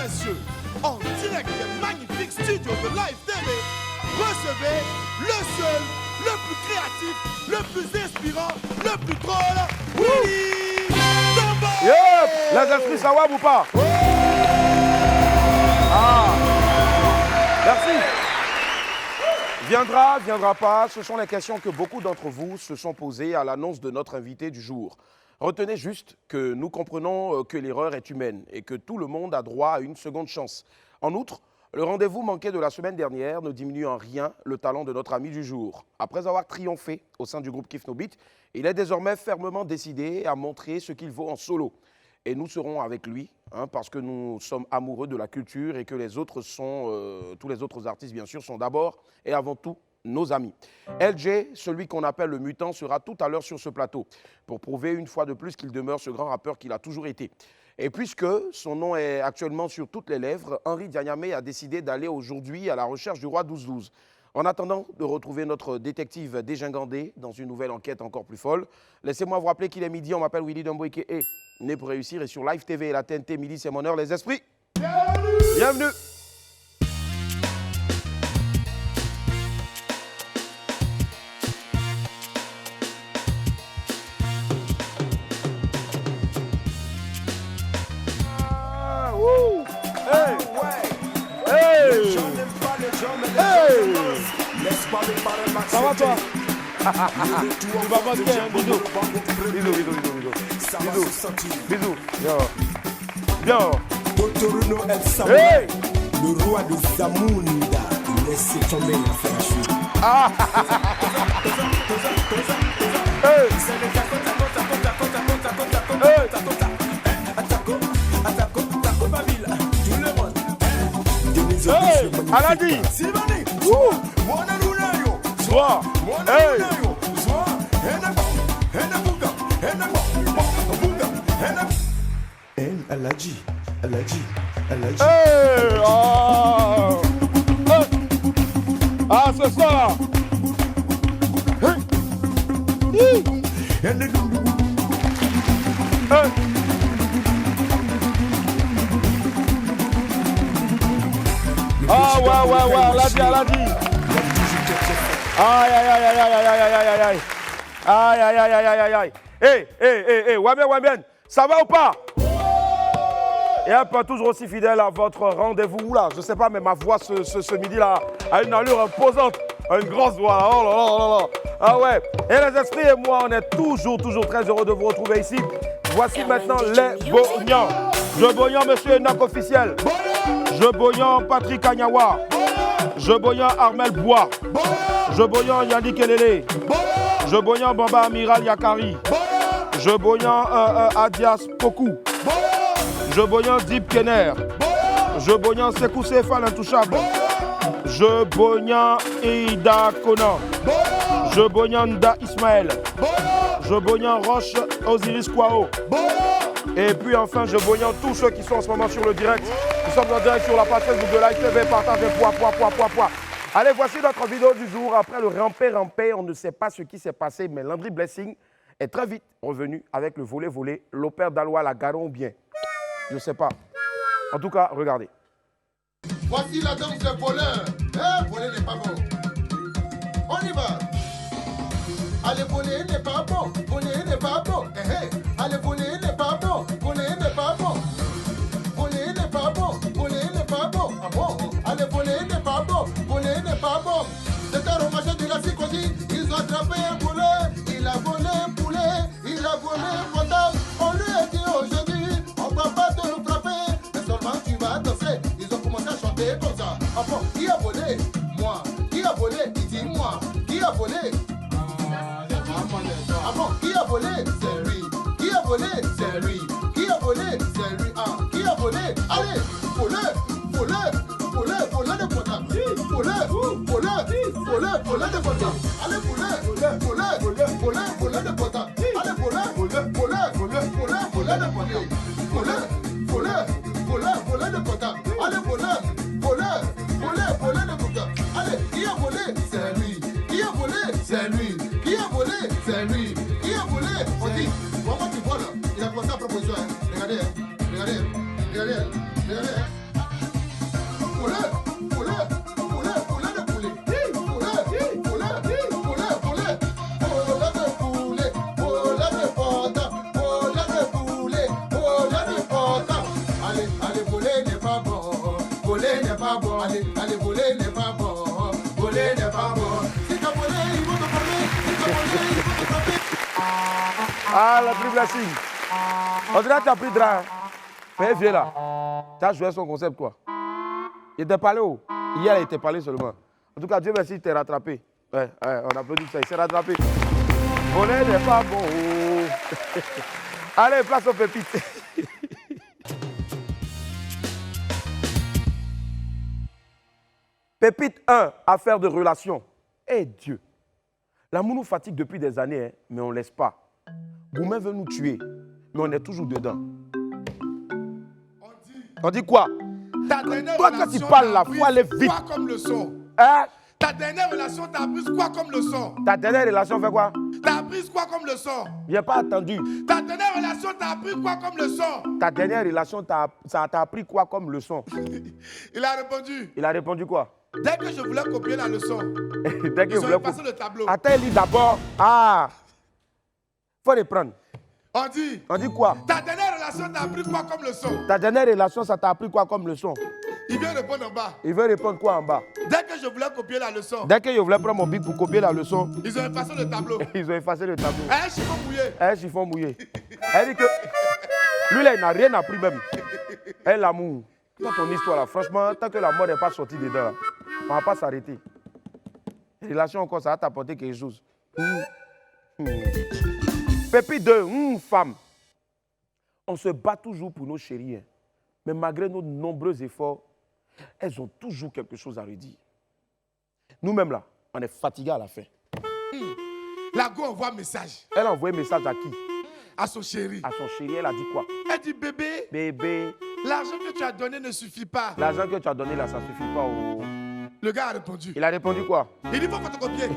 messieurs, en direct des magnifiques studios de Live TV, recevez le seul, le plus créatif, le plus inspirant, le plus drôle, Willy Dembo. Yep, les esprits, ça va ou pas? Ah, merci. Viendra, viendra pas, ce sont les questions que beaucoup d'entre vous se sont posées à l'annonce de notre invité du jour. Retenez juste que nous comprenons que l'erreur est humaine et que tout le monde a droit à une seconde chance. En outre, le rendez-vous manqué de la semaine dernière ne diminue en rien le talent de notre ami du jour. Après avoir triomphé au sein du groupe Kiff No Beat, il est désormais fermement décidé à montrer ce qu'il vaut en solo. Et nous serons avec lui, parce que nous sommes amoureux de la culture et que les autres tous les autres artistes, bien sûr, sont d'abord et avant tout nos amis. LJ, celui qu'on appelle le mutant, sera tout à l'heure sur ce plateau pour prouver une fois de plus qu'il demeure ce grand rappeur qu'il a toujours été. Et puisque son nom est actuellement sur toutes les lèvres, Henri Dianyame a décidé d'aller aujourd'hui à la recherche du roi 12-12. En attendant de retrouver notre détective dégingandé dans une nouvelle enquête encore plus folle, laissez-moi vous rappeler qu'il est midi, on m'appelle Willy Dembo et né pour réussir, et sur Live TV et la TNT, midi c'est mon heure, les esprits. Bienvenue. Ça va toi? Tu vas pas bien, bisous. Bisous. Bien. Hey. Le roi de Zamunda, laissez tomber la flèche. Ah. Hey. Hey. Aladi. Soir. Hey. Aladji. Hey. Oh. Ah, c'est ça. Hey. Hey. Ah, ouais, Aladi. Aïe. Hey, Wamien, ça va ou pas? Et un peu toujours aussi fidèle à votre rendez-vous là. Je sais pas, mais ma voix ce midi-là a une allure imposante, une grosse voix. Oh là. Ah ouais. Et les esprits et moi, on est toujours très heureux de vous retrouver ici. Voici maintenant les Bognans. Je Bognan, monsieur Enoch officiel. Je Bognan, Patrick Agnawa. Je Bognan, Armel Bois. Je Bognan, Yannick Elele. Je Bognan, Bamba Amiral Yakari. Je Bognan, Adias Poku. Je Bognan, Deep Kenner. Je Bognan, Sekou Sefal Intouchable. Je Bognan, Ida Conan. Je Bognan, Da Ismaël. Je Bognan, Roche Osiris Kwao. Et puis enfin, je Bognan tous ceux qui sont en ce moment sur le direct. Nous sommes en direct sur la page Facebook de Live TV. Partagez, poids. Allez, voici notre vidéo du jour. Après le rampé, on ne sait pas ce qui s'est passé, mais Landry Blessing est très vite revenu avec le volet, l'opère d'Alois, la Garon ou bien. Je ne sais pas. En tout cas, regardez. Voici la danse des voleurs. Voler n'est pas bon. On y va. Allez, voler n'est pas bon. Voler n'est pas bon. Allez, voler n'est pas bon. Voler n'est pas bon. Voler n'est pas bon. Voler n'est pas bon. Ah bon? Allez, voler n'est pas bon. Voler n'est pas bon. C'est un marché de la psychosie. Ils ont attrapé un poulet. Il a volé un poulet. Il a volé un comptable. On lui a dit aujourd'hui, on va pas te le frapper. Mais seulement tu vas danser. Ils ont commencé à chanter comme ça. Ah bon? Qui a volé? Moi. Qui a volé? Il dit moi. Qui a volé? Ah bon? Qui a volé? C'est lui. Qui a volé? C'est lui. Qui a volé? C'est lui. Ah, qui a volé? Allez, volé de comptable. Volé de comptable. Allez, volé de comptable. Allez, volé de comptable. Volé de comptable. Allez, volé de comptable. Allez, qui a volé? C'est lui. Qui a volé? C'est lui. Qui a volé? C'est lui. Qui a volé? On dit, comment tu vois là? Il a commencé à proposition. Regardez. Allez, voler n'est pas bon. Voler n'est pas bon. Si t'as volé, ils vont te voler. Si t'as volé, ils vont te frapper. Ah, la triple signe. On dirait que tu as pris drap. Mais viens là. Tu as joué son concept, quoi. Il était parlé où? Hier, il était parlé seulement. En tout cas, Dieu merci, il t'est rattrapé. Ouais, on applaudit ça, il s'est rattrapé. Voler n'est pas bon. Allez, place aux pépites. Pépite 1, affaire de relation. Eh Dieu, l'amour nous fatigue depuis des années, hein, mais on ne laisse pas. Goumen veut nous tuer, mais on est toujours dedans. On dit quoi? Ta dernière Toi, quand tu parles là, il faut aller vite. Quoi comme leçon? Hein? Ta dernière relation, t'as appris quoi comme leçon? Ta dernière relation fait quoi? T'as appris quoi comme leçon? Je n'ai pas attendu. Ta dernière relation, t'as appris quoi comme leçon? Ta dernière relation, ça t'a appris quoi comme leçon? Il a répondu. Il a répondu quoi? Dès que je voulais copier la leçon, Dès que ils ont effacé le tableau. Attends, lis d'abord. Ah! Faut les prendre. On dit quoi? Ta dernière relation, t'as appris quoi comme leçon? Ta dernière relation, ça t'a appris quoi comme leçon? Il vient répondre en bas. Il veut répondre quoi en bas? Dès que je voulais copier la leçon, Dès que je voulais prendre mon bic pour copier la leçon, ils ont effacé le tableau. ils ont effacé le tableau. Un chiffon mouillé. Un chiffon mouillé. Elle dit que lui, là, il n'a rien appris même. Elle, l'amour. Dans ton histoire, là, franchement, tant que la mort n'est pas sortie dedans, là, on ne va pas s'arrêter. Les relations encore, ça va t'apporter quelque chose. Pépite 2, femme. On se bat toujours pour nos chéris. Hein. Mais malgré nos nombreux efforts, elles ont toujours quelque chose à redire. Nous-mêmes, là, on est fatigués à la fin. La go envoie un message. Elle a envoyé un message à qui? À son chéri. À son chéri, elle a dit quoi? Elle dit bébé, Bébé, l'argent que tu as donné ne suffit pas. l'argent que tu as donné là, ça ne suffit pas. Oh. Le gars a répondu. Il a répondu quoi? Il dit faut photocopier.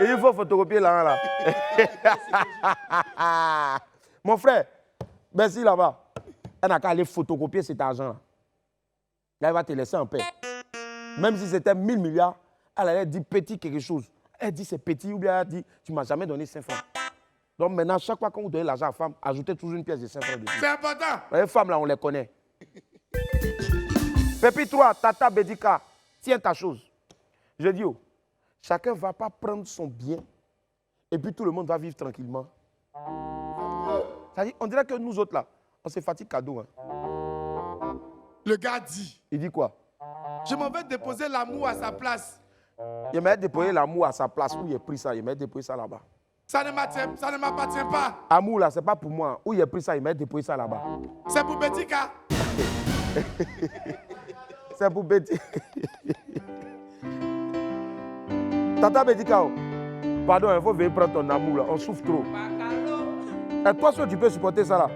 Et il faut photocopier là. Mon frère, merci là-bas. Elle n'a qu'à aller photocopier cet argent-là. Là, il va te laisser en paix. Même si c'était 1000 milliards, elle allait dire petit quelque chose. Elle dit c'est petit ou bien elle dit tu ne m'as jamais donné 5 francs. Donc maintenant, chaque fois qu'on vous donne l'argent à la femme, ajoutez toujours une pièce de 5 francs dessus. C'est important. Les femmes là, on les connaît. Pépi 3, Tata Bédika, tiens ta chose. Je dis, chacun ne va pas prendre son bien et puis tout le monde va vivre tranquillement. C'est-à-dire, on dirait que nous autres là, on se fatigue cadeau. Hein. Le gars dit. Il dit quoi? Je m'en vais déposer l'amour à sa place. Il m'a déposé l'amour à sa place. Où il a pris ça? Il m'a déposé ça là-bas. Ça ne m'appartient pas. Amour là, c'est pas pour moi. Où il a pris ça? Il m'a déposé ça là-bas. C'est pour Bédika. C'est pour Bédika. Tata Bédika, pardon, il faut venir prendre ton amour là. On souffre trop. Et toi, si tu peux supporter ça là,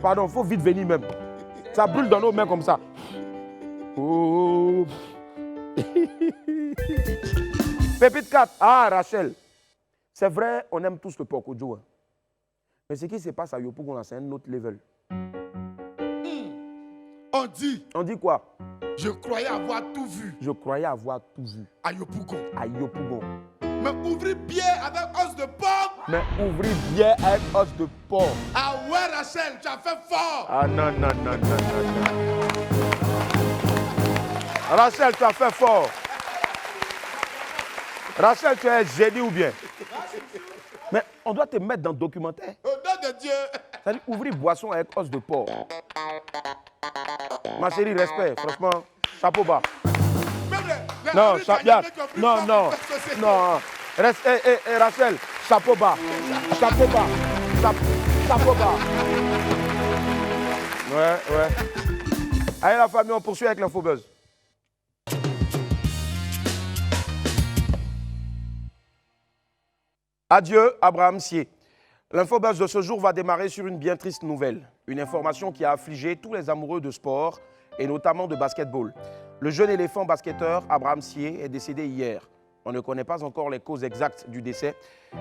pardon, il faut vite venir même. Ça brûle dans nos mains comme ça. Oh. Pépite 4. Ah, Rachel. C'est vrai, on aime tous le porco-jo. Hein. Mais ce qui se passe à Yopougon, c'est un autre level. On dit. On dit quoi? Je croyais avoir tout vu. Je croyais avoir tout vu. À Yopougon. À Yopougon. Mais ouvrir bien avec os de porc. Mais ouvrir bien avec os de porc. Ah ouais, Rachel, tu as fait fort. Ah non. Rachel, tu as fait fort. Rachel, tu es un génie ou bien? Mais on doit te mettre dans le documentaire. Au nom de Dieu. C'est-à-dire ouvrir boisson avec os de porc. Ma chérie, respect. Franchement, chapeau bas. Non, non. Rachel, chapeau bas. Chapeau bas. Chapeau bas. Ouais. Allez la famille, on poursuit avec l'infobuzz. Adieu, Abraham Sié. L'infobuzz de ce jour va démarrer sur une bien triste nouvelle. Une information qui a affligé tous les amoureux de sport et notamment de basketball. Le jeune éléphant basketteur Abraham Sié est décédé hier. On ne connaît pas encore les causes exactes du décès.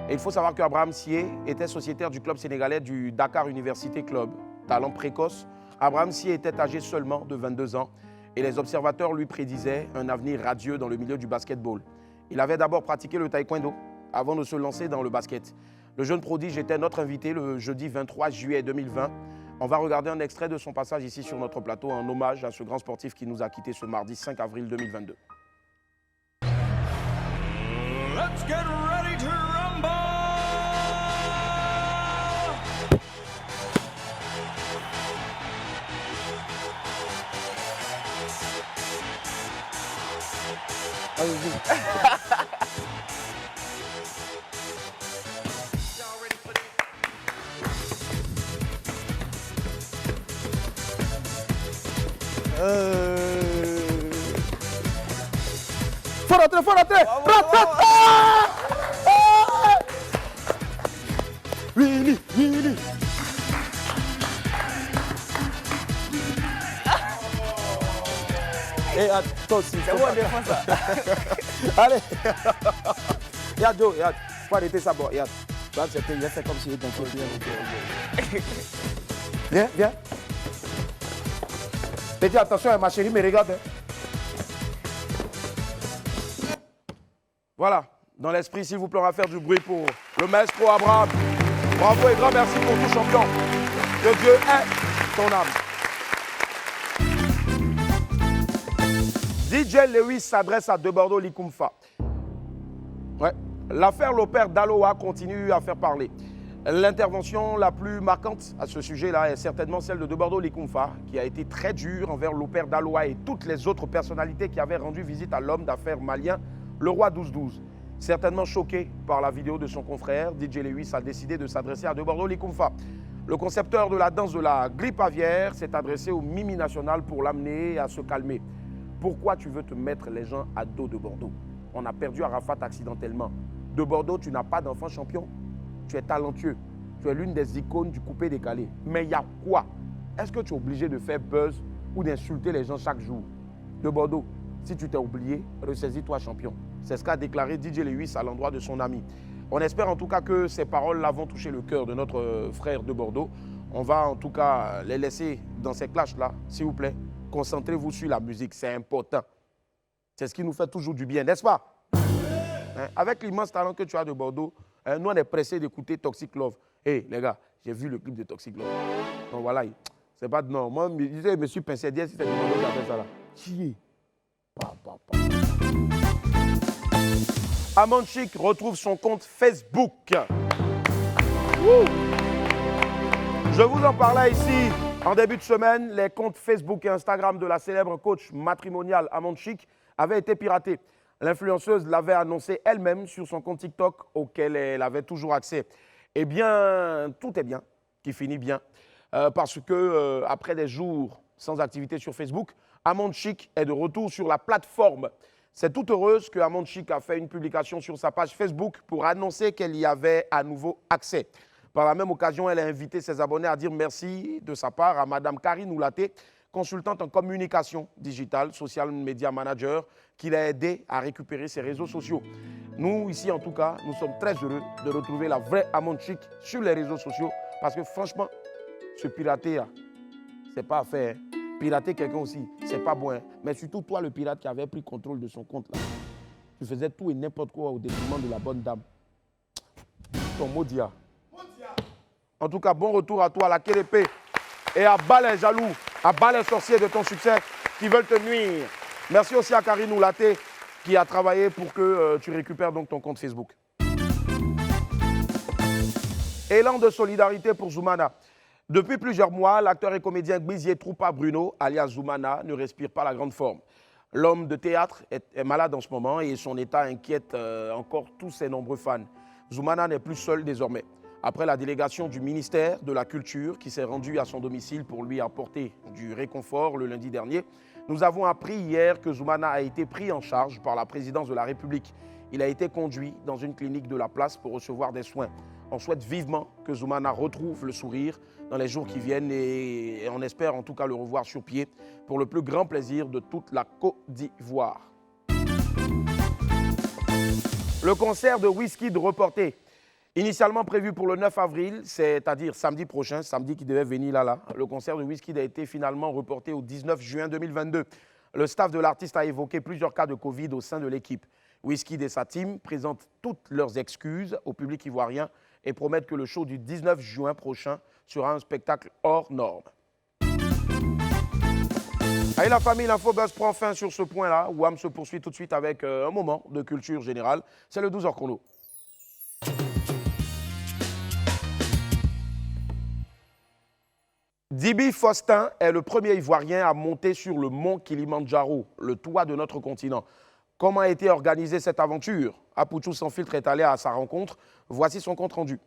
Et il faut savoir qu'Abraham Sié était sociétaire du club sénégalais du Dakar Université Club. Talent précoce, Abraham Sy était âgé seulement de 22 ans et les observateurs lui prédisaient un avenir radieux dans le milieu du basketball. Il avait d'abord pratiqué le taekwondo avant de se lancer dans le basket. Le jeune prodige était notre invité le jeudi 23 juillet 2020. On va regarder un extrait de son passage ici sur notre plateau en hommage à ce grand sportif qui nous a quittés ce mardi 5 avril 2022. Let's get ready to rumble! Faut rentrer! Willy! Et toi aussi. C'est bon, défends ça. Allez! Regarde, Joe, regarde. Faut arrêter ça, bon, regarde. Tu vas accepter, viens faire comme si était un peu bien. Viens. Et dis attention, ma chérie, mais regarde. Voilà, dans l'esprit, s'il vous plaît, on va faire du bruit pour le maestro Abraham. Bravo et grand merci pour tout champion. Que Dieu ait ton âme. DJ Lewis s'adresse à De Bordeaux Likumfa. Ouais, l'affaire Lopère d'Aloha continue à faire parler. L'intervention la plus marquante à ce sujet-là est certainement celle de Bordeaux Likumfa, qui a été très dure envers Lopère d'Aloha et toutes les autres personnalités qui avaient rendu visite à l'homme d'affaires malien, le roi 12-12. Certainement choqué par la vidéo de son confrère, DJ Lewis a décidé de s'adresser à De Bordeaux Likumfa. Le concepteur de la danse de la grippe aviaire s'est adressé au Mimi National pour l'amener à se calmer. Pourquoi tu veux te mettre les gens à dos de Bordeaux? On a perdu Arafat accidentellement. De Bordeaux, tu n'as pas d'enfant champion. Tu es talentueux. Tu es l'une des icônes du coupé-décalé. Mais il y a quoi? Est-ce que tu es obligé de faire buzz ou d'insulter les gens chaque jour? De Bordeaux, si tu t'es oublié, ressaisis-toi champion. C'est ce qu'a déclaré DJ Lewis à l'endroit de son ami. On espère en tout cas que ces paroles-là vont toucher le cœur de notre frère de Bordeaux. On va en tout cas les laisser dans ces clashs-là, s'il vous plaît. Concentrez-vous sur la musique, c'est important. C'est ce qui nous fait toujours du bien, n'est-ce pas? Hein? Avec l'immense talent que tu as de Bordeaux, hein, nous on est pressés d'écouter Toxic Love. Hé les gars, j'ai vu le clip de Toxic Love. Donc voilà, c'est pas de non. Moi, je me suis pincé dire si c'est de Bordeaux qui a fait ça là. Chier. Amon Chic retrouve son compte Facebook. Wouh. Je vous en parlais ici en début de semaine. Les comptes Facebook et Instagram de la célèbre coach matrimoniale Amon Chic avaient été piratés. L'influenceuse l'avait annoncé elle-même sur son compte TikTok auquel elle avait toujours accès. Eh bien, tout est bien, qui finit bien. Parce que après des jours sans activité sur Facebook, Amon Chic est de retour sur la plateforme. C'est toute heureuse que Amon Chic a fait une publication sur sa page Facebook pour annoncer qu'elle y avait à nouveau accès. Par la même occasion, elle a invité ses abonnés à dire merci de sa part à Madame Karine Oulaté, consultante en communication digitale, social media manager, qui l'a aidé à récupérer ses réseaux sociaux. Nous, ici en tout cas, nous sommes très heureux de retrouver la vraie Amon Chic sur les réseaux sociaux parce que franchement, ce pirater là, c'est pas à faire. Pirater quelqu'un aussi, c'est pas bon. Hein. Mais surtout toi, le pirate qui avait pris contrôle de son compte là. Tu faisais tout et n'importe quoi au détriment de la bonne dame. Ton maudit. En tout cas, bon retour à toi, la Kélepé. Et à bas les jaloux, à bas les sorciers de ton succès qui veulent te nuire. Merci aussi à Karine Oulaté qui a travaillé pour que tu récupères donc ton compte Facebook. Élan de solidarité pour Zoumana. Depuis plusieurs mois, l'acteur et comédien Gbizier Troupa Bruno, alias Zoumana, ne respire pas la grande forme. L'homme de théâtre est malade en ce moment et son état inquiète encore tous ses nombreux fans. Zoumana n'est plus seul désormais. Après la délégation du ministère de la Culture qui s'est rendue à son domicile pour lui apporter du réconfort le lundi dernier, nous avons appris hier que Zoumana a été pris en charge par la présidence de la République. Il a été conduit dans une clinique de la place pour recevoir des soins. On souhaite vivement que Zoumana retrouve le sourire dans les jours qui viennent et on espère en tout cas le revoir sur pied pour le plus grand plaisir de toute la Côte d'Ivoire. Le concert de Wizkid reporté. Initialement prévu pour le 9 avril, c'est-à-dire samedi prochain, samedi qui devait venir là, le concert de Wizkid a été finalement reporté au 19 juin 2022. Le staff de l'artiste a évoqué plusieurs cas de Covid au sein de l'équipe. Wizkid et sa team présentent toutes leurs excuses au public ivoirien et promettent que le show du 19 juin prochain sera un spectacle hors norme. Allez la famille, l'Infobuzz prend fin sur ce point-là. Wham se poursuit tout de suite avec un moment de culture générale. C'est le 12h chrono. Dibi Faustin est le premier Ivoirien à monter sur le mont Kilimandjaro, le toit de notre continent. Comment a été organisée cette aventure? Apouchou Sans Filtre est allé à sa rencontre. Voici son compte rendu.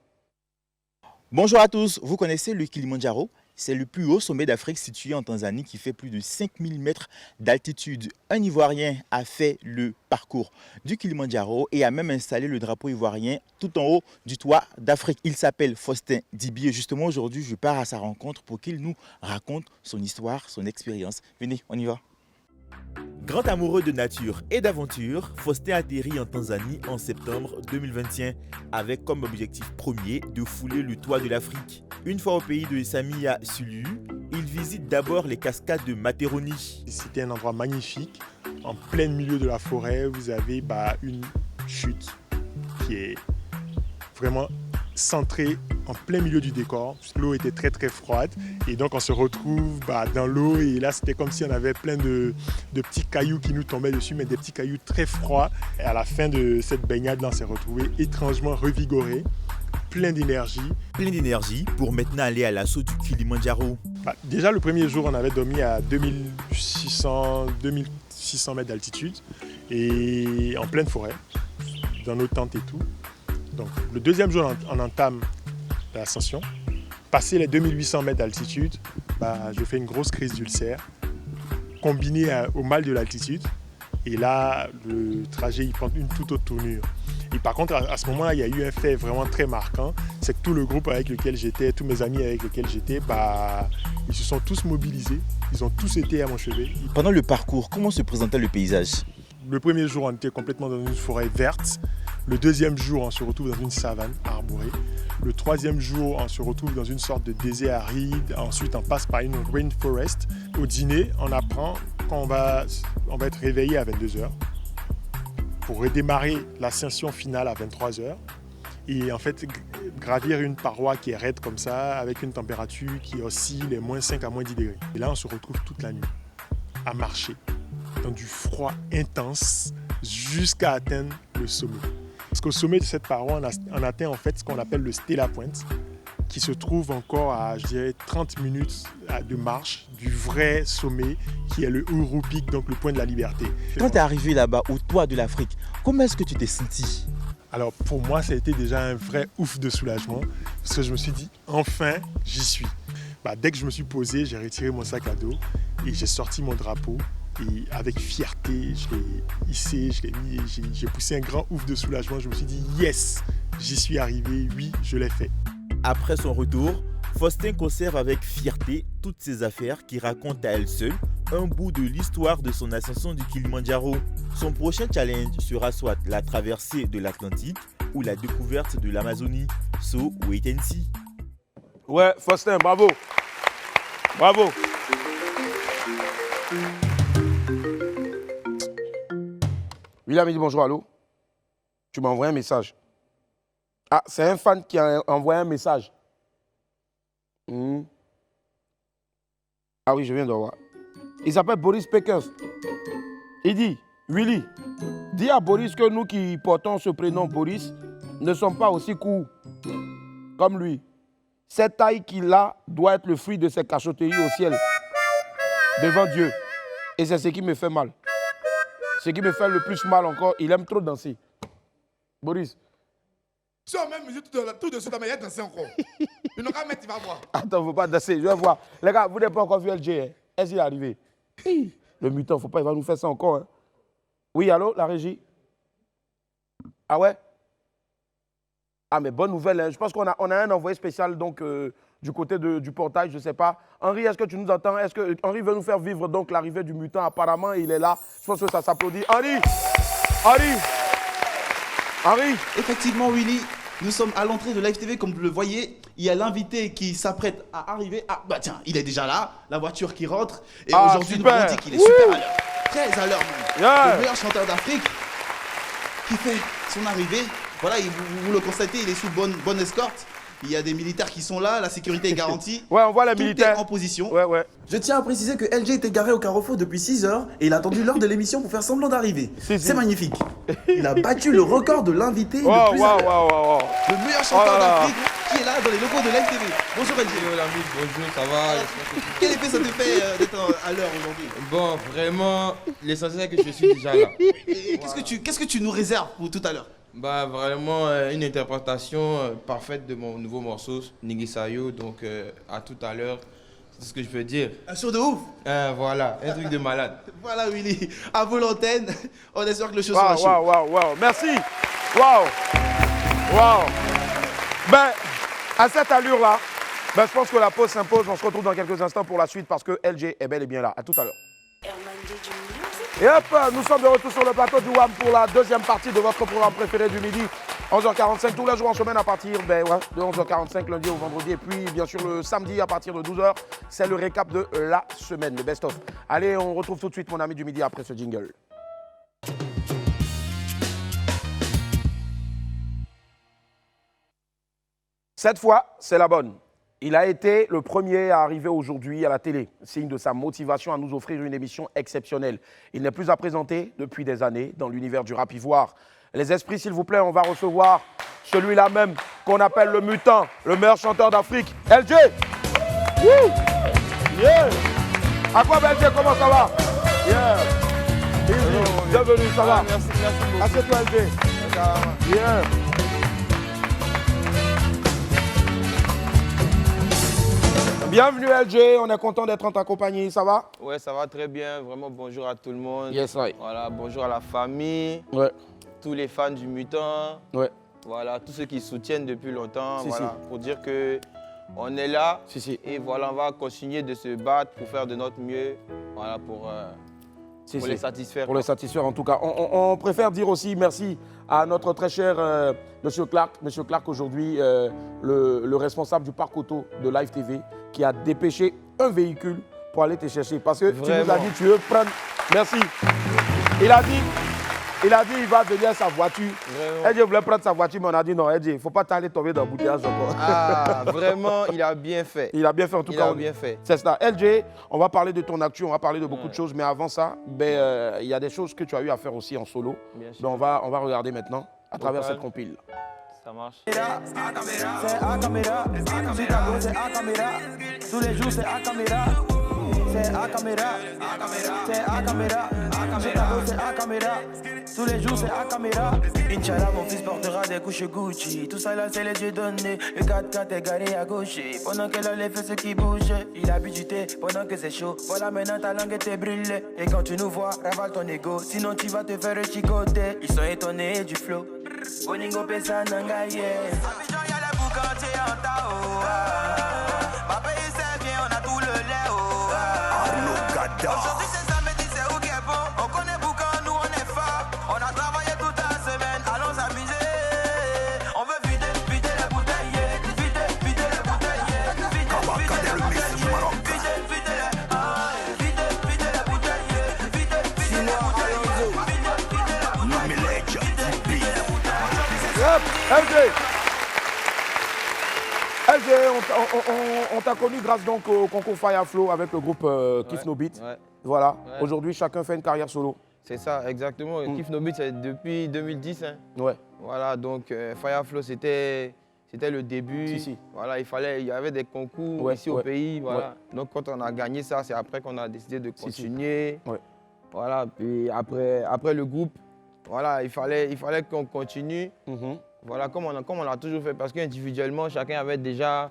Bonjour à tous, vous connaissez le Kilimandjaro? C'est le plus haut sommet d'Afrique situé en Tanzanie qui fait plus de 5000 mètres d'altitude. Un Ivoirien a fait le parcours du Kilimandjaro et a même installé le drapeau ivoirien tout en haut du toit d'Afrique. Il s'appelle Faustin Dibi et justement aujourd'hui je pars à sa rencontre pour qu'il nous raconte son histoire, son expérience. Venez, on y va. Grand amoureux de nature et d'aventure, Faustin atterrit en Tanzanie en septembre 2021 avec comme objectif premier de fouler le toit de l'Afrique. Une fois au pays de Samia Sulu, il visite d'abord les cascades de Materoni. C'était un endroit magnifique, en plein milieu de la forêt. Vous avez une chute qui est vraiment centrée en plein milieu du décor. L'eau était très très froide et donc on se retrouve dans l'eau et là c'était comme si on avait plein de petits cailloux qui nous tombaient dessus, mais des petits cailloux très froids. Et à la fin de cette baignade, là, on s'est retrouvé étrangement revigoré, plein d'énergie. Plein d'énergie pour maintenant aller à l'assaut du Kilimandjaro. Déjà le premier jour on avait dormi à 2600 mètres d'altitude et en pleine forêt, dans nos tentes et tout. Donc, le deuxième jour, on entame l'ascension. Passé les 2800 mètres d'altitude, je fais une grosse crise d'ulcère, combinée au mal de l'altitude. Et là, le trajet il prend une toute autre tournure. Et par contre, à ce moment-là, il y a eu un fait vraiment très marquant. C'est que tout le groupe avec lequel j'étais, tous mes amis avec lesquels j'étais, ils se sont tous mobilisés. Ils ont tous été à mon chevet. Pendant le parcours, comment se présentait le paysage? Le premier jour, on était complètement dans une forêt verte. Le deuxième jour, on se retrouve dans une savane arborée. Le troisième jour, on se retrouve dans une sorte de désert aride. Ensuite, on passe par une rainforest. Au dîner, on apprend qu'on va être réveillé à 22h pour redémarrer l'ascension finale à 23h. Et en fait, gravir une paroi qui est raide comme ça, avec une température qui oscille les -5 à -10 degrés. Et là, on se retrouve toute la nuit à marcher dans du froid intense jusqu'à atteindre le sommet. Parce qu'au sommet de cette paroi, on atteint en fait ce qu'on appelle le Stella Point, qui se trouve encore à, je dirais, 30 minutes de marche du vrai sommet, qui est le Uhuru Peak, donc le point de la liberté. Quand tu es arrivé là-bas, au toit de l'Afrique, comment est-ce que tu t'es senti? Alors pour moi, ça a été déjà un vrai ouf de soulagement, parce que je me suis dit, enfin, j'y suis. Dès que je me suis posé, j'ai retiré mon sac à dos et j'ai sorti mon drapeau. Et avec fierté, je l'ai hissé, je l'ai mis, j'ai poussé un grand ouf de soulagement. Je me suis dit, yes, j'y suis arrivé, oui, je l'ai fait. Après son retour, Faustin conserve avec fierté toutes ses affaires qui racontent à elle seule un bout de l'histoire de son ascension du Kilimandjaro. Son prochain challenge sera soit la traversée de l'Atlantique ou la découverte de l'Amazonie. So, wait and see. Ouais, Faustin, bravo. Bravo. William, il dit bonjour, allô? Tu m'as envoyé un message. Ah, c'est un fan qui a envoyé un message. Ah oui, je viens de voir. Il s'appelle Boris Pekins. Il dit, Willy, dis à Boris que nous qui portons ce prénom Boris ne sommes pas aussi courts comme lui. Cette taille qu'il a doit être le fruit de ses cachotteries au ciel, devant Dieu. Et c'est ce qui me fait mal. Ce qui me fait le plus mal encore, il aime trop danser. Boris. Si on met musique tout de suite, il y a danser encore. Il n'a qu'à mettre, il va voir. Attends, il ne faut pas danser, je vais voir. Les gars, vous n'avez pas encore vu LG. Hein? Est-ce qu'il est arrivé? Le mutant, il ne faut pas, il va nous faire ça encore. Hein? Oui, allô, la régie? Ah ouais? Ah, mais bonne nouvelle. Hein? Je pense qu'on a un envoyé spécial donc, du côté du portail, je ne sais pas. Henri, est-ce que tu nous entends? Est-ce que Henri veut nous faire vivre donc l'arrivée du mutant? Apparemment, il est là. Je pense que ça s'applaudit. Henri! Henri! Henri! Effectivement, Willy, Nous sommes à l'entrée de Live TV, comme vous le voyez. Il y a l'invité qui s'apprête à arriver. Ah, bah tiens, il est déjà là. La voiture qui rentre. Et aujourd'hui, nous super. pouvons dire qu'il est super à l'heure. Très à l'heure même. Yeah. Le meilleur chanteur d'Afrique qui fait son arrivée. Voilà, vous le constatez, il est sous bonne escorte. Il y a des militaires qui sont là, la sécurité est garantie. Ouais, on voit les Tout militaires. est en position. Ouais. Je tiens à préciser que LG était garé au carrefour depuis 6 heures et il a attendu l'heure de l'émission pour faire semblant d'arriver. C'est magnifique. Il a battu le record de l'invité le plus à l'heure. Le meilleur chanteur d'Afrique qui est là dans les locaux de Live TV. Bonjour LG. Bonjour l'ami, bonjour, ça va? Quel effet ça te fait d'être à l'heure aujourd'hui? Bon, vraiment, l'essentiel c'est que je suis déjà là. Qu'est-ce que tu nous réserves pour tout à l'heure? Bah vraiment une interprétation parfaite de mon nouveau morceau, Ningisayo, donc à tout à l'heure, c'est ce que je peux dire. Un show de ouf. Voilà, un truc de malade. Voilà Willy, à vous l'antenne, on est sûr que le show sera chaud. Wow, merci. Wow. Ben, à cette allure-là, ben, je pense que la pause s'impose. On se retrouve dans quelques instants pour la suite parce que LG est bel et bien là. À tout à l'heure. Et hop, nous sommes de retour sur le plateau du WAM pour la deuxième partie de votre programme préféré du midi. 11h45 tous les jours en semaine à partir de 11h45 lundi au vendredi. Et puis bien sûr le samedi à partir de 12h, c'est le récap de la semaine, le best-of. Allez, on retrouve tout de suite mon ami du midi après ce jingle. Cette fois, c'est la bonne. Il a été le premier à arriver aujourd'hui à la télé, signe de sa motivation à nous offrir une émission exceptionnelle. Il n'est plus à présenter depuis des années dans l'univers du rap ivoire. Les esprits, s'il vous plaît, on va recevoir celui-là même qu'on appelle le mutant, le meilleur chanteur d'Afrique, LG. Woo! Yeah! À quoi LG, comment ça va? Yeah! Bienvenue, ça va? Merci beaucoup. Assieds-toi LG. Yeah! Bienvenue LG, on est content d'être en ta compagnie, ça va? Ouais, ça va très bien, vraiment bonjour à tout le monde. Yes, right. Voilà, bonjour à la famille, tous les fans du mutant, voilà, tous ceux qui soutiennent depuis longtemps, pour dire que on est là et voilà, on va continuer de se battre pour faire de notre mieux, voilà, pour les satisfaire. Pour les satisfaire en tout cas. On préfère dire aussi merci à notre très cher Monsieur Clark. Monsieur Clark aujourd'hui, le responsable du parc auto de Live TV, qui a dépêché un véhicule pour aller te chercher. Parce que tu nous as dit tu veux prendre... Merci. Il a dit il va venir à sa voiture. Elle voulait prendre sa voiture, mais on a dit non, il ne faut pas t'aller tomber dans le bouteillage encore. Ah, vraiment, il a bien fait. Il a bien fait en tout cas. Il a bien fait. C'est ça. LG, on va parler de ton actu, on va parler de beaucoup de choses, mais avant ça, il y a des choses que tu as eu à faire aussi en solo. Ben, on va regarder maintenant à travers cette compile. Ça marche. C'est à caméra, c'est à caméra, tous les jours c'est à caméra. C'est à caméra, c'est à caméra, c'est à caméra, tous les jours c'est à caméra. Inch'Allah, mon fils portera des couches Gucci. Tout ça là c'est les yeux donnés. Le 4x4 est garé à gauche. Pendant qu'elle a les fesses qui bougent, il a bu du thé pendant que c'est chaud. Voilà maintenant ta langue était brûlée. Et quand tu nous vois, ravale ton ego. Sinon tu vas te faire chicoter. Ils sont étonnés du flow. Boningo pesa nangaye. Abidjan y'a les boucantiers en Tao. Ma pays c'est bien, on a tout le lait. Aujourd'hui c'est samedi, c'est où qui est bon. On connaît Boucan, nous on est fort. On a travaillé toute la semaine, allons s'amuser. On veut vider les bouteilles. Vider les bouteilles. Vider les LG, on t'a connu grâce donc au concours Fireflow avec le groupe Kiff No Beat. Voilà. Aujourd'hui, chacun fait une carrière solo. C'est ça, exactement. Kiff No Beat, c'est depuis 2010. Hein. Voilà, donc Fireflow, c'était le début. Voilà, il y avait des concours ici au pays. Voilà. Donc quand on a gagné ça, c'est après qu'on a décidé de continuer. Voilà, puis après le groupe, voilà, il fallait qu'on continue. Voilà, comme on l'a toujours fait, parce qu'individuellement, chacun avait déjà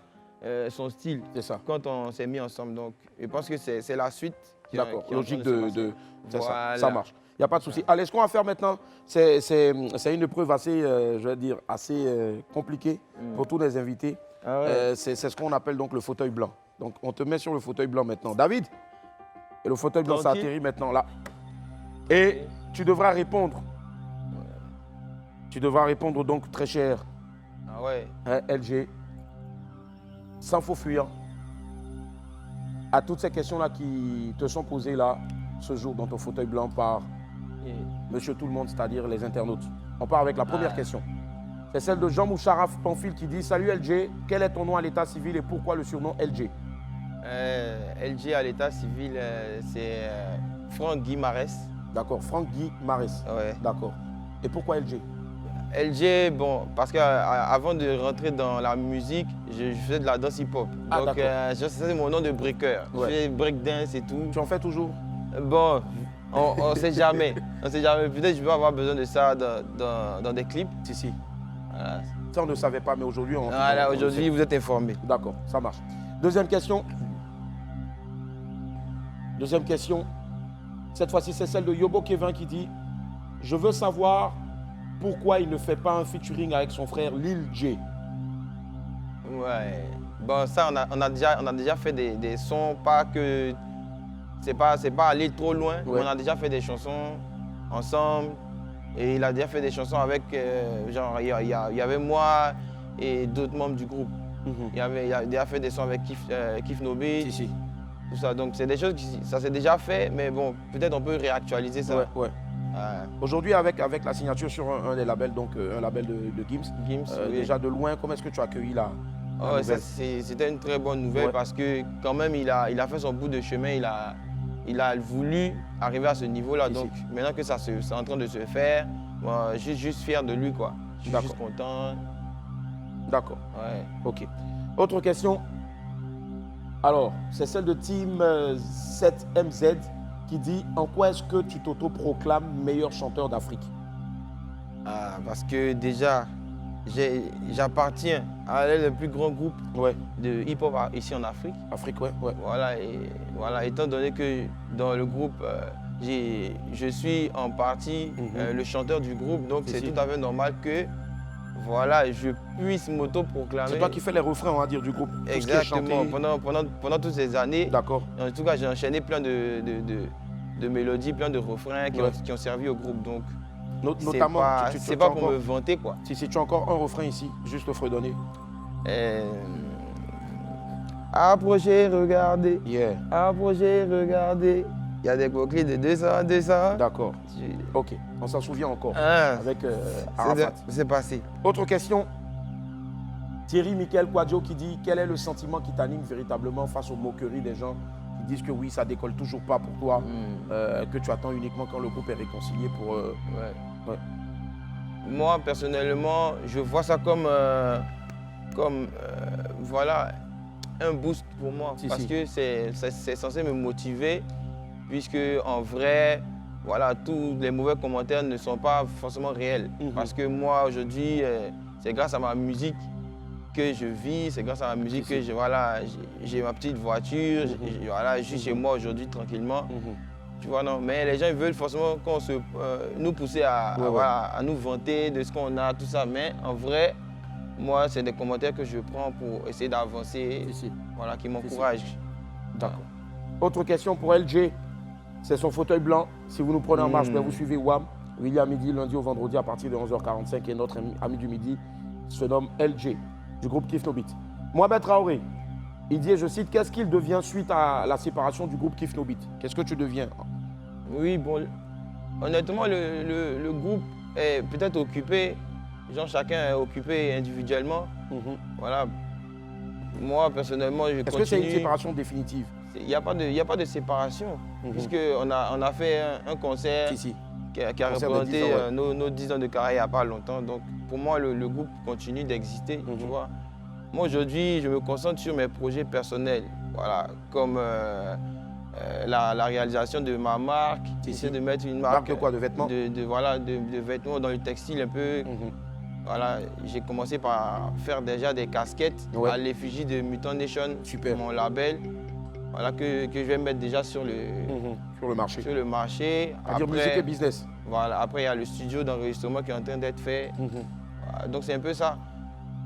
son style. C'est ça. Quand on s'est mis ensemble. Donc, je pense que c'est la suite. D'accord, logique c'est ça, ça marche. Il n'y a pas de souci. Allez, ce qu'on va faire maintenant, c'est une épreuve assez, je vais dire, assez compliquée pour tous les invités. C'est ce qu'on appelle donc le fauteuil blanc. Donc, on te met sur le fauteuil blanc maintenant. David, et le fauteuil blanc s'atterrit maintenant là. Et tu devras répondre. Tu devras répondre donc très cher. Ouais. Hein, LG, sans faux fuyant, à toutes ces questions-là qui te sont posées là, ce jour, dans ton fauteuil blanc par Monsieur Tout-le-Monde, c'est-à-dire les internautes. On part avec la première question. C'est celle de Jean Moucharaf Pamphile qui dit « Salut LG, quel est ton nom à l'état civil et pourquoi le surnom LG ?» LG à l'état civil, c'est Franck Guy Marès. D'accord, Franck Guy Marès. Ouais. D'accord. Et pourquoi LG? LG, bon, parce qu'avant de rentrer dans la musique, je faisais de la danse hip-hop. Ah, donc, c'est mon nom de breaker. Ouais. Je fais breakdance et tout. Tu en fais toujours? Bon, on ne sait jamais. On sait jamais. Peut-être que je vais avoir besoin de ça dans des clips. Si. Voilà. Ça, on ne savait pas, mais aujourd'hui, Voilà, aujourd'hui, vous êtes informés. D'accord, ça marche. Deuxième question. Deuxième question. Cette fois-ci, c'est celle de Yobo Kevin qui dit « Je veux savoir pourquoi il ne fait pas un featuring avec son frère Lil J. » Ouais. Bon, ça, on a déjà fait des sons, pas que... C'est pas aller trop loin, mais on a déjà fait des chansons ensemble. Et il a déjà fait des chansons avec, genre, il y avait moi et d'autres membres du groupe. Il a déjà fait des sons avec Kif Nobi. Si. Tout ça. Donc, c'est des choses qui, ça s'est déjà fait, mais bon, peut-être on peut réactualiser ça. Ouais. Aujourd'hui, avec la signature sur un des labels, donc un label de Gims, oui. déjà de loin, comment est-ce que tu as accueilli la nouvelle? C'était une très bonne nouvelle parce que quand même, il a fait son bout de chemin, il a voulu arriver à ce niveau-là. Donc, maintenant que c'est en train de se faire, moi, je suis juste fier de lui, quoi. Je suis juste content. D'accord. Ouais. Ok. Autre question. Alors, c'est celle de Team 7MZ qui dit « En quoi est-ce que tu t'auto-proclames meilleur chanteur d'Afrique ?» Parce que déjà, j'appartiens à l'un des plus grands groupes de hip-hop ici en Afrique. Afrique, ouais. Voilà, et voilà, étant donné que dans le groupe, je suis en partie le chanteur du groupe, donc c'est tout à fait normal que voilà, je puisse m'auto-proclamer. C'est toi qui fais les refrains, on va dire, du groupe. Exactement, pendant toutes ces années. D'accord. En tout cas, j'ai enchaîné plein de mélodies, plein de refrains qui ont servi au groupe. Donc, notamment, c'est pas pour me vanter, quoi. Si tu as encore un refrain ici, juste le fredonner. Approchez, regardez. Yeah. Approchez, regardez. Il y a des coquilles de 200. D'accord. Ok, on s'en souvient encore. Avec Arafat. C'est passé. Autre question. Thierry Michael Quadio qui dit « Quel est le sentiment qui t'anime véritablement face aux moqueries des gens qui disent que oui, ça décolle toujours pas pour toi, que tu attends uniquement quand le groupe est réconcilié pour... Moi, personnellement, je vois ça comme voilà, un boost pour moi. Parce que c'est censé me motiver. Puisque en vrai, voilà, tous les mauvais commentaires ne sont pas forcément réels. Parce que moi, aujourd'hui, c'est grâce à ma musique que je vis, c'est grâce à ma musique que j'ai ma petite voiture, voilà, je suis chez moi aujourd'hui tranquillement. Tu vois, non, mais les gens ils veulent forcément nous pousser à nous vanter de ce qu'on a, tout ça. Mais en vrai, moi, c'est des commentaires que je prends pour essayer d'avancer, voilà, qui m'encouragent. D'accord. Autre question pour LG. C'est son fauteuil blanc. Si vous nous prenez en marche, vous suivez WAM. William Midi, lundi au vendredi à partir de 11h45. Et notre ami du midi se nomme LG, du groupe Kif No Beat. Mohamed Traoré, il dit, je cite, qu'est-ce qu'il devient suite à la séparation du groupe Kif No Beat? Qu'est-ce que tu deviens? Oui, bon, honnêtement, le groupe est peut-être occupé. Genre, chacun est occupé individuellement. Voilà. Moi, personnellement, je continue. Est-ce que c'est une séparation définitive? Il n'y a pas de séparation, puisqu'on a fait un concert qui a représenté nos 10 ans de carrière il n'y a pas longtemps. Donc pour moi, le groupe continue d'exister. Tu vois. Moi aujourd'hui, je me concentre sur mes projets personnels, voilà, comme la réalisation de ma marque, essayer de mettre une marque de quoi, de vêtements, de vêtements dans le textile un peu. Voilà, j'ai commencé par faire déjà des casquettes à l'effigie de Mutant Nation, mon label. Voilà, que je vais mettre déjà sur le marché. Sur le marché. C'est-à-dire musique et business. Voilà, après il y a le studio d'enregistrement qui est en train d'être fait. Voilà, donc c'est un peu ça.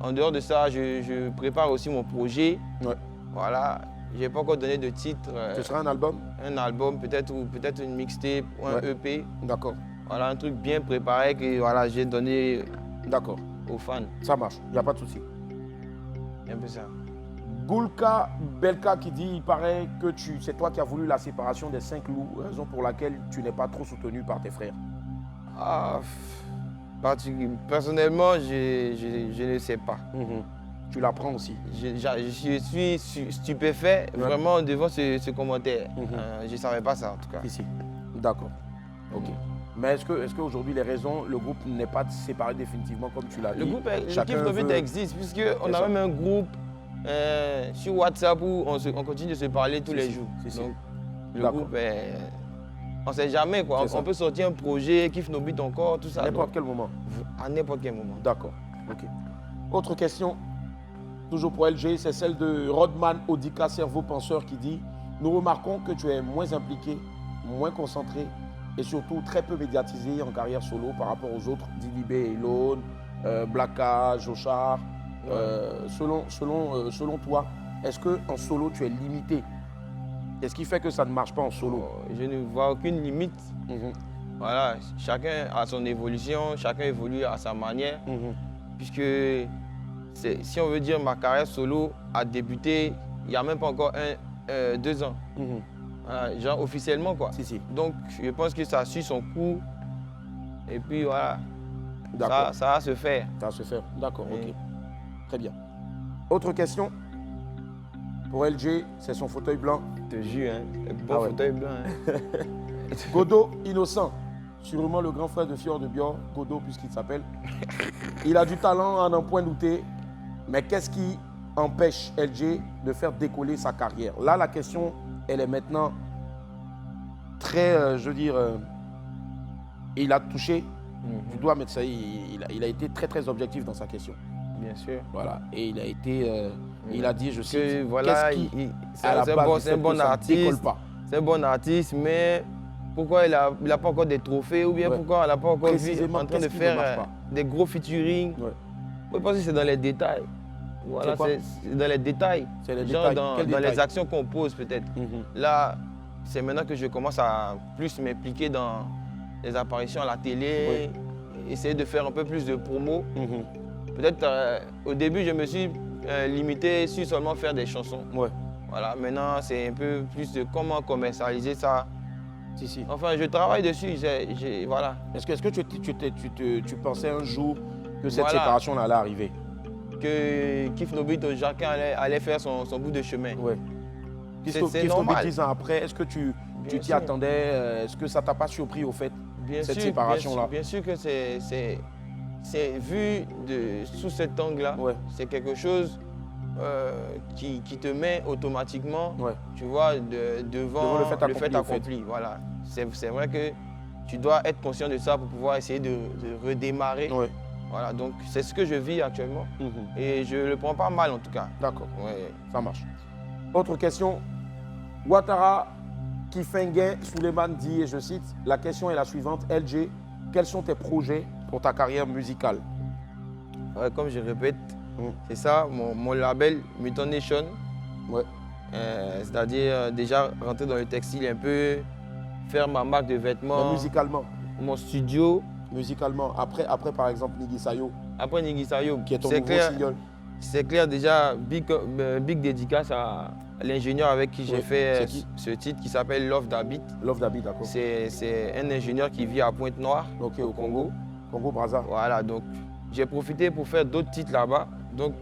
En dehors de ça, je prépare aussi mon projet. Voilà, je n'ai pas encore donné de titre. Ce sera un album? Un album peut-être, ou peut-être une mixtape ou un EP. D'accord. Voilà, un truc bien préparé que voilà, j'ai donné. D'accord. aux fans. Ça marche, il n'y a pas de souci. C'est un peu ça. Goulka Belka qui dit, il paraît que c'est toi qui as voulu la séparation des 5 loups, raison pour laquelle tu n'es pas trop soutenu par tes frères. Ah, personnellement, je ne sais pas. Tu l'apprends aussi. Je suis stupéfait vraiment devant ce commentaire. Je ne savais pas ça en tout cas. Ici, d'accord. Ok. Mais est-ce qu'aujourd'hui les raisons, le groupe n'est pas séparé définitivement comme tu l'as dit? Le groupe Kiff No Beat existe puisqu'on a même un groupe sur WhatsApp où on continue de se parler tous les jours. Donc le groupe, on ne sait jamais quoi. On peut sortir un projet, Kiff No Beat encore, tout ça. À n'importe quel moment. À n'importe quel moment. D'accord. Ok. Autre question, toujours pour LG, c'est celle de Rodman Odika, cerveau penseur, qui dit: nous remarquons que tu es moins impliqué, moins concentré et surtout très peu médiatisé en carrière solo par rapport aux autres, Didi B et Elone, Blacka, Joshar. Selon toi, est-ce qu'en solo tu es limité? Qu'est-ce qui fait que ça ne marche pas en solo? Je ne vois aucune limite. Voilà, chacun a son évolution, chacun évolue à sa manière. Puisque si on veut dire ma carrière solo a débuté il n'y a même pas encore 2 ans. Voilà, genre officiellement quoi. Donc je pense que ça suit son cours. Et puis voilà, ça va se faire. Ça va se faire, d'accord, ok. Très bien. Autre question pour LG, c'est son fauteuil blanc. Je te jure, hein, bon fauteuil blanc. Hein. Godot Innocent, sûrement le grand frère de Fior de Bior, Godot puisqu'il s'appelle. Il a du talent à n'en point douter, mais qu'est-ce qui empêche LG de faire décoller sa carrière? Là, la question, elle est maintenant très, je veux dire, il a touché. Je dois mettre ça, il a été très très objectif dans sa question. Bien sûr. Voilà, et il a été, il a dit, je sais, voilà, c'est un bon artiste. C'est un bon artiste, mais pourquoi il n'a pas encore des trophées ou bien pourquoi il n'a pas encore vu en train de faire des gros featuring? Je pense que c'est dans les détails. Voilà, c'est dans les détails. Genre dans les actions qu'on pose peut-être. Là, c'est maintenant que je commence à plus m'impliquer dans les apparitions à la télé, essayer de faire un peu plus de promo. Peut-être au début, je me suis limité sur seulement faire des chansons. Voilà, maintenant, c'est un peu plus de comment commercialiser ça. Enfin, je travaille dessus. Voilà. Est-ce que tu pensais un jour que cette séparation allait arriver? Que Kiff No Beat, chacun allait faire son bout de chemin. C'est normal. 10 ans après, est-ce que tu t'y attendais? Est-ce que ça t'a pas surpris au fait, cette séparation-là? Bien sûr que c'est vu sous cet angle-là. C'est quelque chose qui te met automatiquement, tu vois, devant le fait accompli. Voilà. C'est vrai que tu dois être conscient de ça pour pouvoir essayer de redémarrer. Voilà, donc c'est ce que je vis actuellement. Et je ne le prends pas mal en tout cas. D'accord, ça marche. Autre question. Ouattara Kifengue Suleiman dit, et je cite, la question est la suivante: LG, quels sont tes projets pour ta carrière musicale? Comme je répète, c'est ça, mon label Mutant Nation. C'est-à-dire déjà rentrer dans le textile un peu, faire ma marque de vêtements. Mais musicalement? Mon studio. Musicalement, après par exemple Niggi Sayo. Après Niggi Sayo, qui est ton nouveau single. C'est clair déjà, big dédicace à l'ingénieur avec qui j'ai fait ce titre qui s'appelle Love Dabit. Love Dabit, d'accord. C'est un ingénieur qui vit à Pointe-Noire, au Congo. Congo-Brazza. Voilà, donc j'ai profité pour faire d'autres titres là-bas. Donc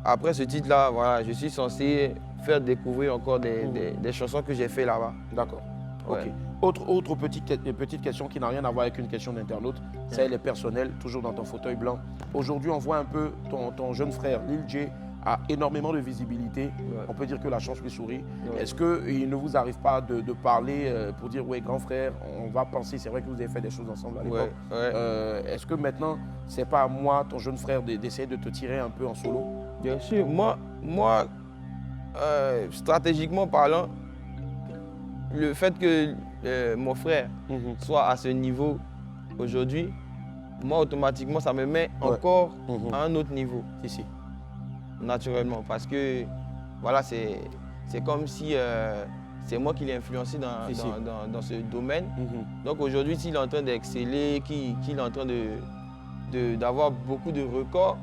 après ce titre-là, voilà, je suis censé faire découvrir encore des chansons que j'ai fait là-bas. D'accord. Ok. Autre petite question qui n'a rien à voir avec une question d'internaute, c'est les personnels, toujours dans ton fauteuil blanc. Aujourd'hui, on voit un peu ton jeune frère, Lil J, a énormément de visibilité. On peut dire que la chance lui sourit. Est-ce qu'il ne vous arrive pas de parler pour dire, ouais, grand frère, on va penser, c'est vrai que vous avez fait des choses ensemble à l'époque. Est-ce que maintenant, c'est pas à moi, ton jeune frère, d'essayer de te tirer un peu en solo? Bien sûr. Moi stratégiquement parlant, le fait que mon frère soit à ce niveau aujourd'hui, moi automatiquement ça me met encore à un autre niveau. Naturellement, parce que voilà, c'est comme si c'est moi qui l'ai influencé dans ce domaine. Donc aujourd'hui, s'il est en train d'exceller, qu'il est en train de d'avoir beaucoup de records,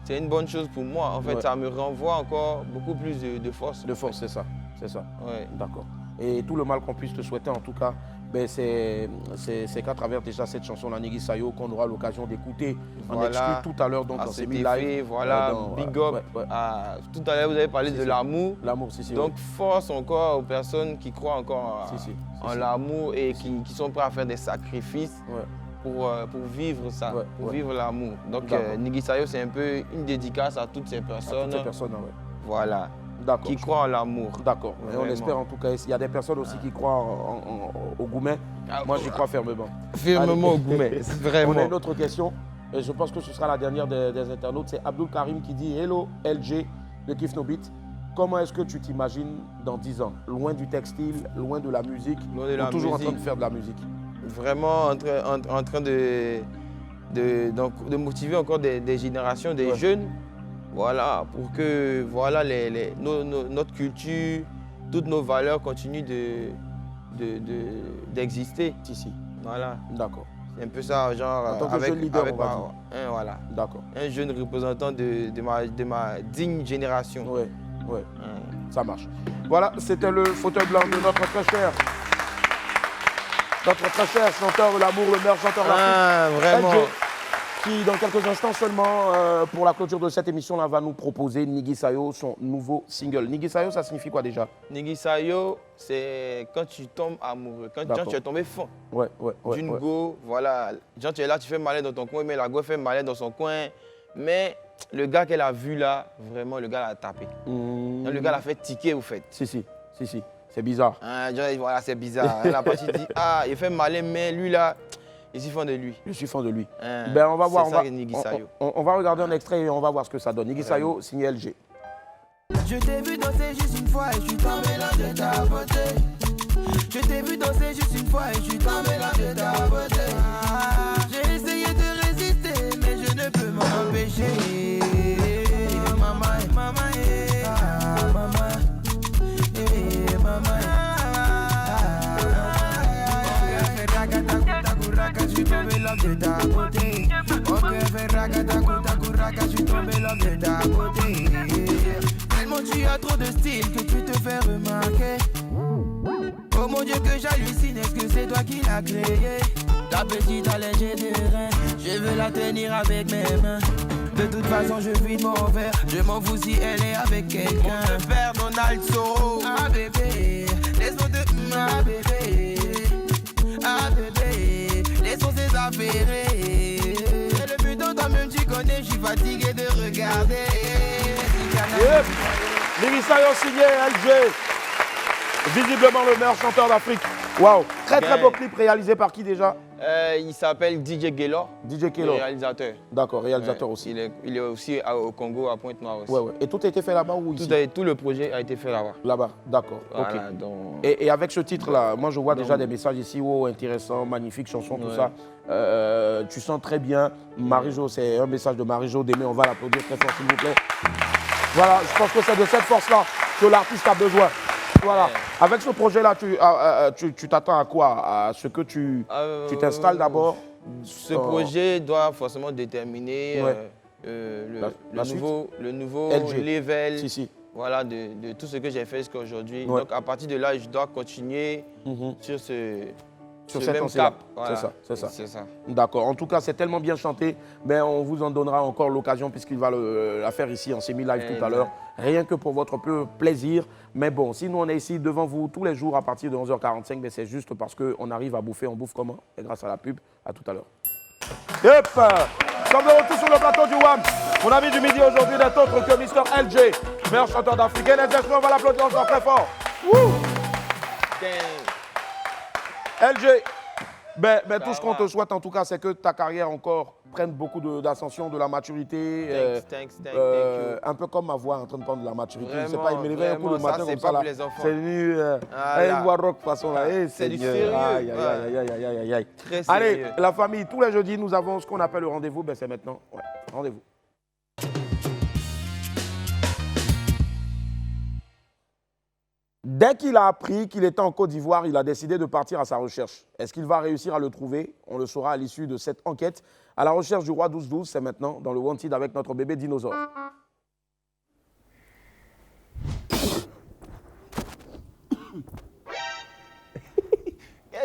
c'est une bonne chose pour moi. En fait, ça me renvoie encore beaucoup plus de force. De force, c'est ça. C'est ça. Ouais. D'accord. Et tout le mal qu'on puisse te souhaiter, en tout cas, ben c'est qu'à travers déjà cette chanson, la Nigui Sayo, qu'on aura l'occasion d'écouter en exclu tout à l'heure donc dans ces live. Voilà, big up. Tout à l'heure, vous avez parlé de l'amour. L'amour, donc, force encore aux personnes qui croient encore en l'amour et qui sont prêts à faire des sacrifices pour vivre ça, pour vivre l'amour. Donc, Nigui Sayo, c'est un peu une dédicace à toutes ces personnes. À toutes ces personnes, voilà. Qui croient en l'amour. D'accord. Et on espère en tout cas. Il y a des personnes aussi qui croient au Goumet. Moi, j'y crois fermement. Fermement au Goumet, vraiment. On a une autre question. Et je pense que ce sera la dernière des internautes. C'est Abdul Karim qui dit « Hello LG de Kif No Beat. Comment est-ce que tu t'imagines dans 10 ans? Loin du textile, loin de la musique, ou toujours en train de faire de la musique? Vraiment en train de motiver encore des générations, des jeunes. Voilà, pour que notre culture, toutes nos valeurs continuent d'exister ici. Voilà. D'accord. C'est un peu ça, genre. En tant que jeune leader, on va dire. Voilà. D'accord. Un jeune représentant de ma digne génération. Oui, ça marche. Voilà, c'était le fauteuil blanc de notre très cher chanteur de l'amour, le meilleur chanteur d'Afrique. Vraiment. LG, qui, dans quelques instants seulement, pour la clôture de cette émission-là, va nous proposer Nigui Sayo, son nouveau single. Nigui Sayo, ça signifie quoi déjà? Nigui Sayo, c'est quand tu tombes amoureux, quand tu es tombé fond. D'une go, voilà. Genre, tu es là, tu fais malin dans ton coin, mais la go fait malin dans son coin. Mais le gars qu'elle a vu là, vraiment, le gars l'a tapé. Le gars l'a fait tiquer, au fait. Si. C'est bizarre. Voilà, c'est bizarre. Elle a pas dit, il fait malin, mais lui là. Je suis fan de lui. Je suis fan de lui. Ben, on va voir. On va regarder un extrait et on va voir ce que ça donne. Nigui Sayo, signé LG. Je t'ai vu danser juste une fois et je suis tombé là de ta beauté. Je t'ai vu danser juste une fois et je suis tombé là de ta beauté. J'ai essayé de résister, mais je ne peux m'en empêcher. Maman, je suis tombé là de ta beauté. Mon cœur fait ragata, je suis tombé là de ta beauté. Tellement tu as trop de style que tu te fais remarquer. Oh mon Dieu que j'hallucine, est-ce que c'est toi qui l'as créé? Ta petite allégée de rein, je veux la tenir avec mes mains. De toute façon je vide mon verre, je m'en fous si elle est avec quelqu'un. On peut faire Donald Soro. Ah bébé, laisse-moi de ah bébé. Ah bébé, laissons ces affaires. Et le putain toi-même tu connais, je suis fatigué de regarder. Nigui Sayo signé LG. Visiblement le meilleur chanteur d'Afrique. Waouh. Très beau clip réalisé par qui déjà? Il s'appelle DJ Gaylor. DJ Gaylor. Réalisateur. D'accord, réalisateur aussi. Il est aussi au Congo, à Pointe-Noire aussi. Et tout a été fait là-bas ou ici? Tout le projet a été fait là-bas. Là-bas, d'accord. Voilà, ok. donc... Et avec ce titre-là, moi je vois déjà des messages ici, intéressant, magnifique chanson, tout ça. Tu sens très bien. Marie-Jo, c'est un message de Marie-Jo d'aimer, on va l'applaudir très fort s'il vous plaît. Voilà, je pense que c'est de cette force-là que l'artiste a besoin. Voilà. Avec ce projet-là, tu t'attends à quoi? À ce que tu t'installes d'abord? Ce projet doit forcément déterminer le nouveau level voilà, de tout ce que j'ai fait jusqu'à aujourd'hui. Donc à partir de là, je dois continuer sur ce même cap. Voilà. C'est ça. D'accord. En tout cas, c'est tellement bien chanté. Mais on vous en donnera encore l'occasion puisqu'il va la faire ici en semi-live tout à l'heure. Rien que pour votre plaisir. Mais bon, si nous on est ici devant vous tous les jours à partir de 11h45, c'est juste parce qu'on arrive à bouffer. On bouffe comment? Et grâce à la pub. À tout à l'heure. Yep. Nous sommes de retour sur le plateau du WAM. Mon ami du midi aujourd'hui n'est autre que Mr. LG, meilleur chanteur d'Afrique. Et les instruments, on va l'applaudir encore très fort. LG, tout ce qu'on te souhaite en tout cas, c'est que ta carrière encore prenne beaucoup d'ascension, de la maturité. Thank you. Un peu comme ma voix en train de prendre de la maturité. Vraiment, je sais pas, il me réveille un coup le matin comme ça. C'est venu une voix rock façon là. C'est du sérieux. Aïe. Très sérieux. Allez, la famille, tous les jeudis, nous avons ce qu'on appelle le rendez-vous. C'est maintenant. Ouais, rendez-vous. Dès qu'il a appris qu'il était en Côte d'Ivoire, il a décidé de partir à sa recherche. Est-ce qu'il va réussir à le trouver? On le saura à l'issue de cette enquête. À la recherche du roi 12-12, c'est maintenant dans le Wanted avec notre bébé dinosaure.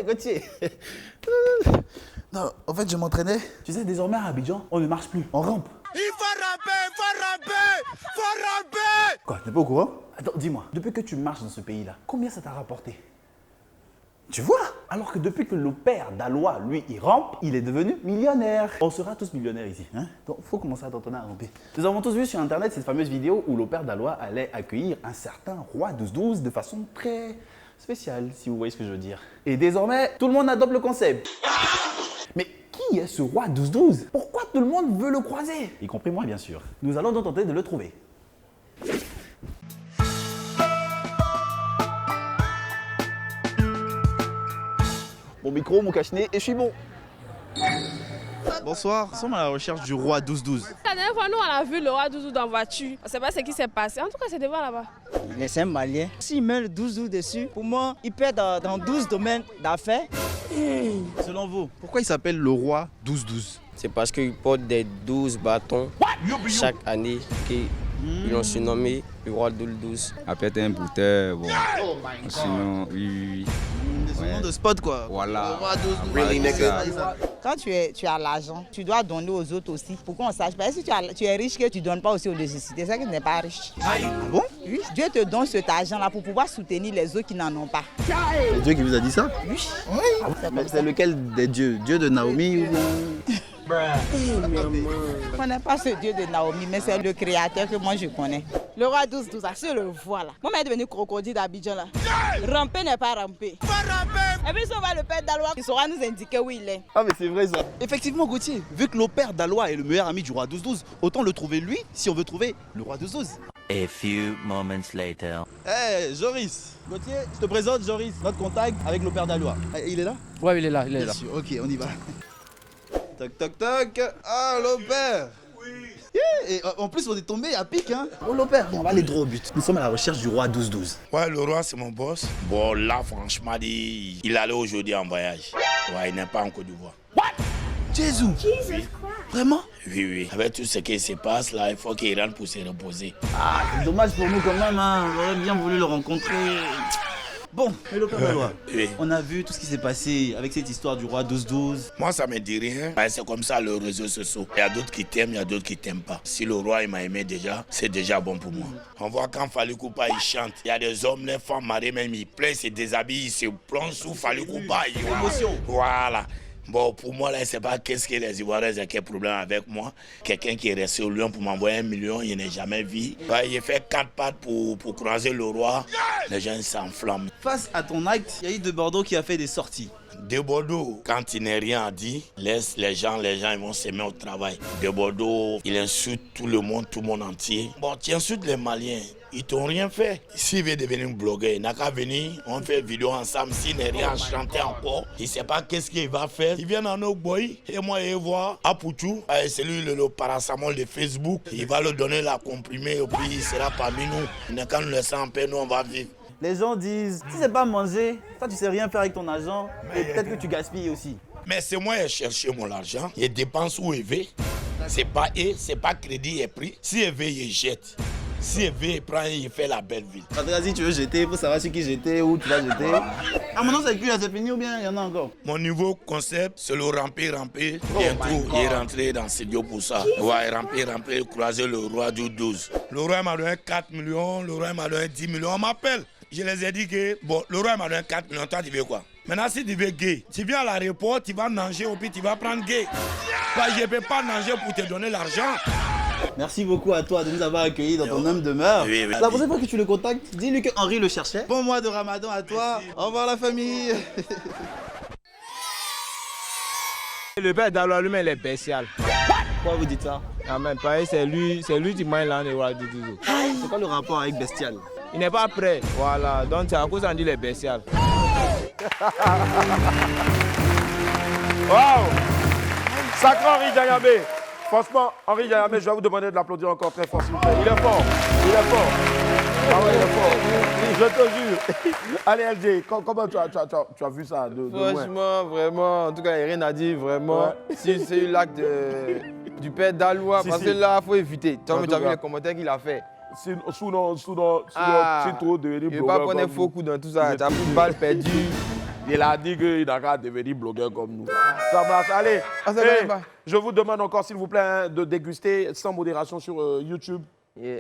Gauthier. Non, en fait, je m'entraînais. Tu sais, désormais à Abidjan, on ne marche plus, on rampe. Il faut ramper. Quoi, t'es pas au courant? Attends, dis-moi, depuis que tu marches dans ce pays-là, combien ça t'a rapporté? Tu vois? Alors que depuis que le père d'Alois, lui, il rampe, il est devenu millionnaire. On sera tous millionnaires ici, hein? Donc, faut commencer à t'entraîner à ramper. Nous avons tous vu sur Internet cette fameuse vidéo où le père d'Alois allait accueillir un certain roi 12-12 de façon très spéciale, si vous voyez ce que je veux dire. Et désormais, tout le monde adopte le concept. Mais qui est ce roi 12-12? Pourquoi tout le monde veut le croiser? Y compris moi, bien sûr. Nous allons donc tenter de le trouver. Mon micro, mon cache-nez, et je suis bon. Bonsoir, nous sommes à la recherche du roi 12-12. La dernière fois, nous, on a vu le roi 12-12 dans la voiture. On ne sait pas ce qui s'est passé. En tout cas, c'est devant là-bas. C'est un Malien. S'il met le 12-12 dessus, pour moi, il perd dans 12 domaines d'affaires. Selon vous, pourquoi il s'appelle le roi 12-12? C'est parce qu'il porte des 12 bâtons chaque année qu'ils l'ont surnommé le roi 12-12. Après, t'es un brouteur, bon. Sinon, oui. Des noms de spot, quoi. Voilà. Really, quand tu as l'argent, tu dois donner aux autres aussi. Pour qu'on sache. Parce que si tu es riche, que tu ne donnes pas aussi aux nécessités, c'est ça que tu n'es pas riche. Ah bon? Oui. Dieu te donne cet argent-là pour pouvoir soutenir les autres qui n'en ont pas. C'est Dieu qui vous a dit ça? Oui. C'est lequel des dieux? Dieu de Naomi ou... Je ne connais pas ce Dieu de Naomi, mais c'est le créateur que moi je connais. Le roi 12-12, c'est le voilà. Moi, je suis devenu crocodile d'Abidjan là. Ramper n'est pas ramper. Et puis si on va le père d'Alois, il saura nous indiquer où il est. Ah mais c'est vrai ça. Effectivement Gauthier, vu que le père d'Alois est le meilleur ami du roi 12-12, autant le trouver lui si on veut trouver le roi 12-12. A few moments later. Hey Joris, Gauthier, je te présente Joris, notre contact avec le père d'Alois. Il est là? Ouais, il est là, il est là. Sûr. Ok, on y va. Toc toc toc. Ah le père. Oui. Yeah. Et en plus on est tombé à pic hein. Oh le père, on va aller droit au but. Nous sommes à la recherche du roi 12-12. Ouais, le roi c'est mon boss. Bon là franchement il allait aujourd'hui en voyage. Ouais, il n'est pas en Côte d'Ivoire. What? Jésus. Quoi? Vraiment? Oui. Avec tout ce qui se passe là, il faut qu'il rentre pour se reposer. Ah, c'est dommage pour nous quand même hein. On aurait bien voulu le rencontrer. Bon, mais le père d'Alois, oui. On a vu tout ce qui s'est passé avec cette histoire du roi 12-12. Moi, ça me dit rien. C'est comme ça, le réseau social. Il y a d'autres qui t'aiment, il y a d'autres qui t'aiment pas. Si le roi il m'a aimé déjà, c'est déjà bon pour moi. On voit quand Fally Ipupa il chante, il y a des hommes, les femmes mariées même, ils pleurent, ils se déshabillent, ils se plongent sous Fally Ipupa. Émotion. Voilà. Bon, pour moi, là, je ne sais pas qu'est-ce que les Ivoiriens ont quel problème avec moi. Quelqu'un qui est resté au Lyon pour m'envoyer 1 million, il n'est jamais vu. Ouais, il fait 4 pattes pour croiser le roi. Les gens s'enflamment. Face à ton acte, il y a eu de Bordeaux qui a fait des sorties. De Bordeaux, quand il n'est rien à dire, laisse les gens ils vont se mettre au travail. De Bordeaux, il insulte tout le monde entier. Bon, tu insultes les Maliens. Ils t'ont rien fait. S'il veut devenir blogueur, il n'a qu'à venir, on fait une vidéo ensemble. S'il n'est rien à chanter encore, il ne sait pas qu'est-ce qu'il va faire. Il vient en Ogboy et moi, il voit Apoutou. C'est lui le paracétamol de Facebook. Il va le donner la comprimée et puis il sera parmi nous. Il n'a qu'à nous laisser en paix, nous on va vivre. Les gens disent, si c'est pas manger, toi tu sais rien faire avec ton argent, et peut-être que tu gaspilles aussi. Mais c'est moi qui ai cherché mon argent. Il dépense où il veut. C'est pas crédit et prix. Si il veut, il jette. Si il veut, il prend et il fait la belle ville. Si tu veux jeter, il faut savoir sur qui jeter, où tu vas jeter. Ah maintenant c'est cuit, c'est fini ou bien il y en a encore? Mon nouveau concept, c'est le ramper. Bientôt, il est rentré dans ce studio pour ça. Ouais, ramper, croiser le roi du 12. Le roi m'a donné 4 millions, le roi m'a donné 10 millions. On m'appelle. Je les ai dit que, bon, le roi m'a donné 4 millions, toi tu veux quoi? Maintenant, si tu veux gay, tu viens à l'aéroport, tu vas nager et puis tu vas prendre gay. Bah, je ne peux pas nager pour te donner l'argent. Merci beaucoup à toi de nous avoir accueillis dans ton même demeure. Oui. La prochaine fois que tu le contactes, dis-lui que Henri le cherchait. Bon mois de Ramadan à toi. Merci. Au revoir la famille. Le père d'Alois lui-même il est bestial. Pourquoi vous dites ça? Ah mais pareil, c'est lui qui m'a l'année roi du 12. C'est quoi le rapport avec bestial? Il n'est pas prêt. Voilà, donc c'est à cause qu'on dit les bestial. Waouh! Sacré Henri Diayabé. Franchement, Henri Diayabé, je vais vous demander de l'applaudir encore très fort, s'il vous plaît. Il est fort. Ah ouais, il est fort. Je te jure. Allez, LJ, comment tu as vu ça de Franchement, vraiment, en tout cas, il n'y a rien à dire, vraiment. Si c'est eu l'acte du père Dalois, parce que là, il faut éviter. Tu as vu les commentaires qu'il a fait. Sous trop devenir blogueur. Il ne va pas prendre faux coups dans tout ça. Tu as pris une balle perdue. Il a dit qu'il n'a qu'à devenir blogueur comme nous. Ça marche. Allez, je vous demande encore, s'il vous plaît, de déguster sans modération sur YouTube.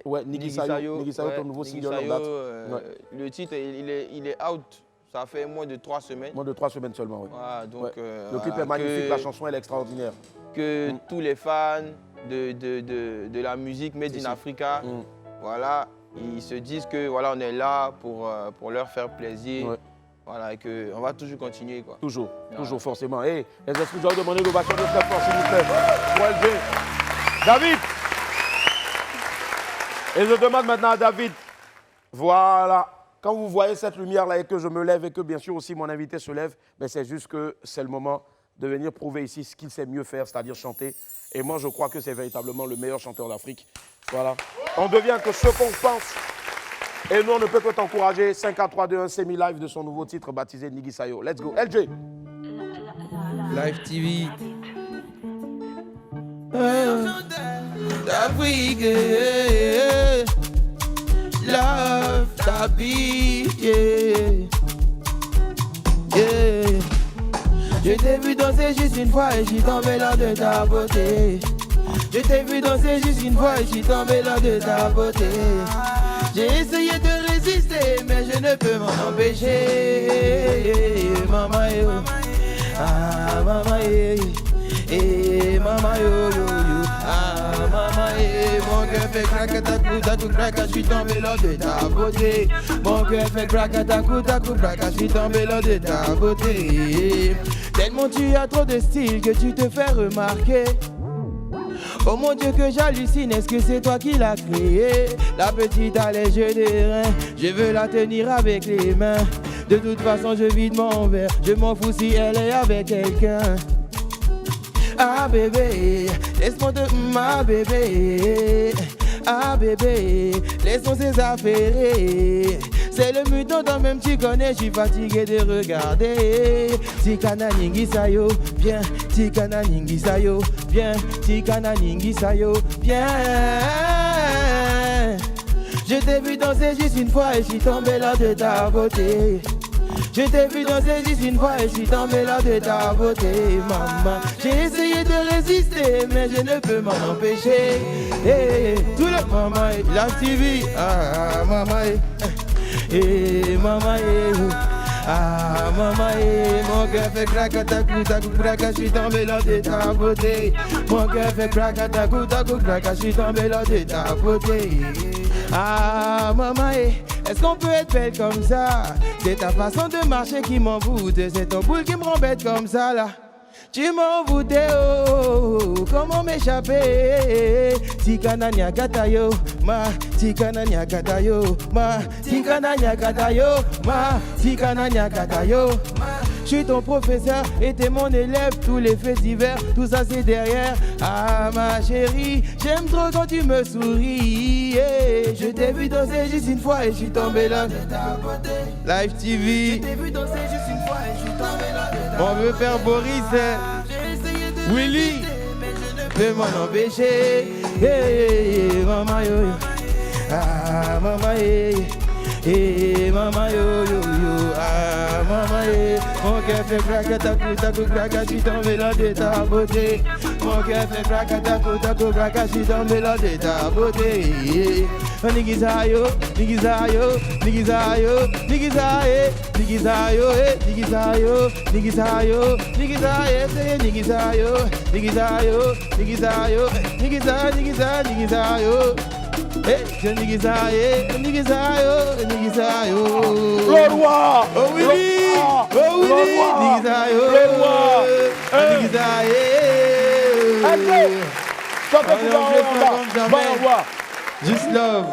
Ouais, Niggy Sayo, ton nouveau single en date. Le titre, il est out. Ça fait moins de 3 semaines. Moins de 3 semaines seulement, oui. Voilà, donc, le clip est magnifique, la chanson elle est extraordinaire. Que tous les fans de la musique Made in Africa, voilà, ils se disent que voilà, on est là pour leur faire plaisir. Ouais. Voilà, et qu'on va toujours continuer. Quoi. Toujours, toujours forcément. Et les esprits, je vais demander l'ovation de très fort, s'il vous plaît. Pour LJ. David. Et je demande maintenant à David, voilà, quand vous voyez cette lumière-là et que je me lève et que bien sûr aussi mon invité se lève, ben c'est juste que c'est le moment de venir prouver ici ce qu'il sait mieux faire, c'est-à-dire chanter. Et moi, je crois que c'est véritablement le meilleur chanteur d'Afrique. Voilà. On devient que ce qu'on pense. Et nous, on ne peut que t'encourager. 5 4 3 2 1 semi-live de son nouveau titre baptisé Niggy Sayo. Let's go. LJ. Live TV. D'Afrique. Love ta vie. Je t'ai vu danser juste une fois et j'suis tombé là de ta beauté. Je t'ai vu danser juste une fois et j'suis tombé là de ta beauté. J'ai essayé de résister, mais je ne peux m'en empêcher. Maman, yo. Ah, maman, yo. Maman, yo, yo. Ah, maman, mon cœur fait crac-a-ta-cou, crac-a, j'suis tombé là de ta beauté. Mon cœur fait crac-a-ta-cou, crac-a, j'suis tombé là de ta beauté. Tellement tu as trop de style que tu te fais remarquer. Oh mon Dieu que j'hallucine, est-ce que c'est toi qui l'as créé? La petite a les yeux des reins, je veux la tenir avec les mains. De toute façon je vide mon verre, je m'en fous si elle est avec quelqu'un. Ah bébé, laisse-moi te... Ah bébé, ah bébé, laisse-moi ces affaires. C'est le muton toi même tu connais, je suis fatigué de regarder. Tikana Ningui Sayo, viens. Tikana Ningui Sayo, viens. Tikana Ningui Sayo, viens. Je t'ai vu danser juste une fois et je suis tombé là de ta beauté. Je t'ai vu danser juste une fois et je suis tombé là de ta beauté, maman. J'ai essayé de résister, mais je ne peux m'en empêcher. Hey, tout le maman, la TV, ah maman, maman, ah maman, mon cœur fait crac-a-ta-cou, crac-a, je suis tombé là de ta beauté. Mon cœur fait crac-a-ta-cou, crac-a, je suis tombé là de ta beauté. Ah maman, est-ce qu'on peut être belle comme ça? C'est ta façon de marcher qui m'envoûte, c'est ton boule qui me rend bête comme ça là. Tu m'envoûtais, oh, comment m'échapper? Tikana nyakatayo, ma, tikana nyakatayo, ma, tikana nyakatayo, ma, tikana nyakatayo. Je suis ton professeur et t'es mon élève, tous les faits divers, tout ça c'est derrière. Ah ma chérie, j'aime trop quand tu me souris. Yeah. Je t'ai vu danser juste une fois et je suis tombé là de ta beauté. Live TV. Je t'ai vu danser juste une fois et je suis tombé là de ta beauté. Mon vieux père Boris, Willy, mais je ne peux m'en empêcher. Hey, maman yo yo. Ah maman hey, maman yo yo yo. Ah maman mon cœur fait crac-a-ta-cou, crac-a, je suis tombé là de ta beauté. Mon cœur fait crac-a-ta-cou, crac-a, je suis tombé là de ta beauté. Niggy Sayo, Niggy Sayo, Niggy Sayo, Niggy Sayo, Niggy Sayo, Niggy Sayo, Niggy Sayo, Niggy Sayo, Niggy Sayo, Niggy Sayo, Niggy Sayo, Niggy Sayo, Niggy Sayo, Niggy Sayo. Hey, Niggy Sayo, Niggy Sayo, Niggy Sayo. Le roi, oh oui, oh oui, Niggy Sayo, le roi, Niggy Sayo. Allez, Just love.